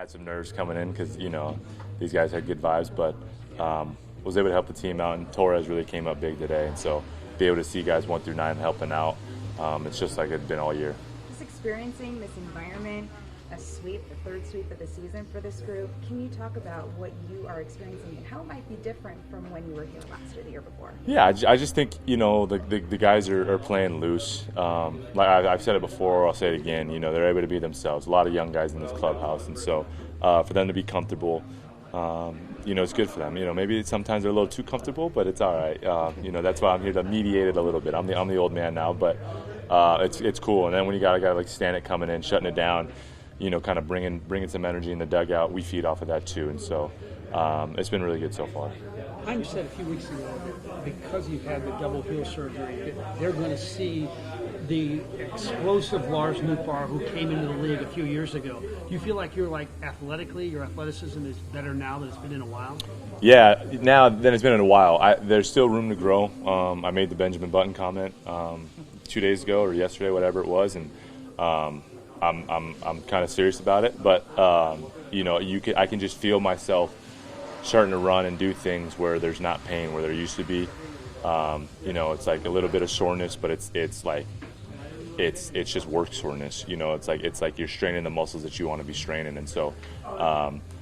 Had some nerves coming in because, these guys had good vibes, but was able to help the team out, and Torres really came up big today. And so be able to see guys 1 through 9 helping out, it's just like it's been all year. Just experiencing this environment, a sweep, the third sweep of the season for this group. Can you talk about what you are experiencing and how it might be different from when you were here last year, the year before? Yeah, I just think, the guys are playing loose. Like I've said it before, I'll say it again, they're able to be themselves. A lot of young guys in this clubhouse, and so for them to be comfortable, it's good for them. Maybe sometimes they're a little too comfortable, but it's all right. That's why I'm here to mediate it a little bit. I'm the old man now, but it's cool. And then when you got a guy like Stanek coming in, shutting it down, kind of bringing some energy in the dugout, we feed off of that too. And so it's been really good so far. I said a few weeks ago that because you've had the double heel surgery, that they're going to see the explosive Lars Nootbaar who came into the league a few years ago. Do you feel like your athleticism is better now than it's been in a while? Yeah, now than it's been in a while. There's still room to grow. I made the Benjamin Button comment 2 days ago or yesterday, whatever it was, and I'm kind of serious about it. But I can just feel myself starting to run and do things where there's not pain where there used to be. It's like a little bit of soreness, but it's just work soreness. It's like you're straining the muscles that you want to be straining, and so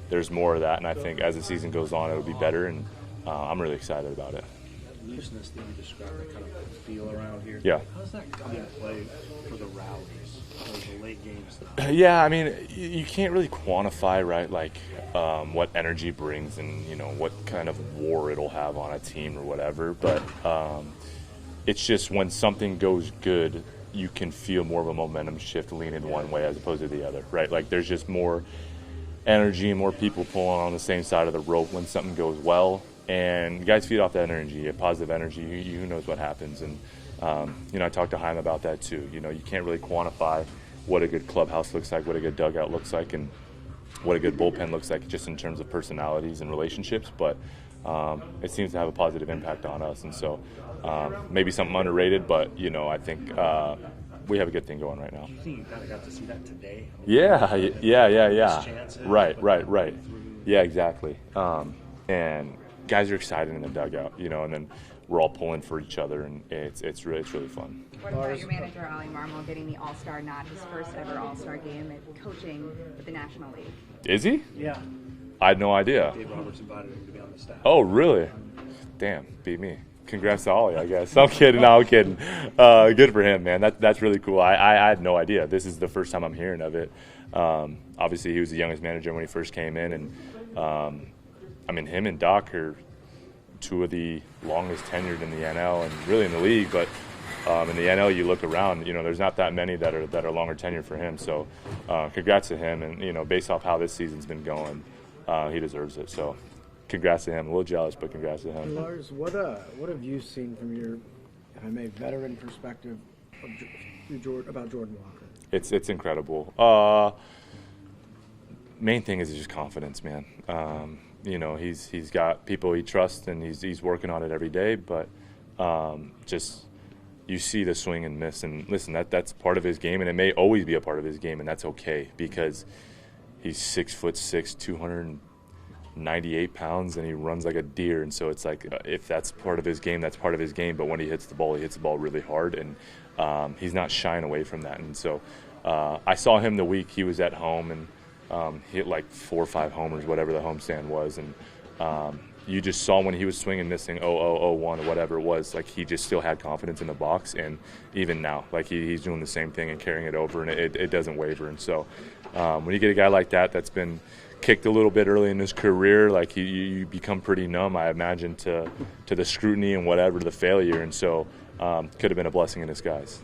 there's more of that. And I think as the season goes on, it'll be better, and I'm really excited about it. Looseness that you described, that kind of feel around here. Yeah. How's that come into play for the rallies, the late game stuff? Yeah, I mean, you can't really quantify, right, like what energy brings and, what kind of war it'll have on a team or whatever. But it's just when something goes good, you can feel more of a momentum shift leaning one way as opposed to the other, right? Like there's just more energy and more people pulling on the same side of the rope when something goes well. And guys feed off that energy, positive energy. Who knows what happens? And I talked to Chaim about that too. You can't really quantify what a good clubhouse looks like, what a good dugout looks like, and what a good bullpen looks like, just in terms of personalities and relationships. But it seems to have a positive impact on us, and so maybe something underrated. But I think we have a good thing going right now. Do you think you kind of got to see that today? Yeah. Right. Yeah, exactly. And guys are excited in the dugout, and then we're all pulling for each other, and it's really fun. What about your manager, Ali Marmol, getting the All-Star nod, his first ever All-Star game at coaching with the National League? Is he? Yeah. I had no idea. Dave Roberts invited him to be on the staff. Oh, really? Damn, beat me. Congrats to Ollie, I guess. I'm kidding. No, I'm kidding. Good for him, man. That's really cool. I had no idea. This is the first time I'm hearing of it. Obviously, he was the youngest manager when he first came in, and him and Doc are two of the longest tenured in the NL and really in the league. But in the NL, you look around, there's not that many that are longer tenure for him. So congrats to him, and based off how this season's been going, he deserves it. So congrats to him. A little jealous, but congrats to him. Lars, what have you seen from your, if I may, veteran perspective about Jordan Walker? It's incredible. Main thing is just confidence, man. He's got people he trusts, and he's working on it every day. But just you see the swing and miss, and listen, that's part of his game, and it may always be a part of his game, and that's okay because he's 6'6", 298 pounds, and he runs like a deer. And so it's like if that's part of his game, that's part of his game. But when he hits the ball really hard, and he's not shying away from that. And so I saw him the week he was at home, and hit like 4 or 5 homers, whatever the homestand was, and you just saw when he was swinging, missing 0-0-0-1 or whatever it was, like he just still had confidence in the box, and even now, like he's doing the same thing and carrying it over, and it doesn't waver. And so when you get a guy like that's been kicked a little bit early in his career, like you become pretty numb, I imagine, to the scrutiny and whatever, the failure, and so could have been a blessing in disguise.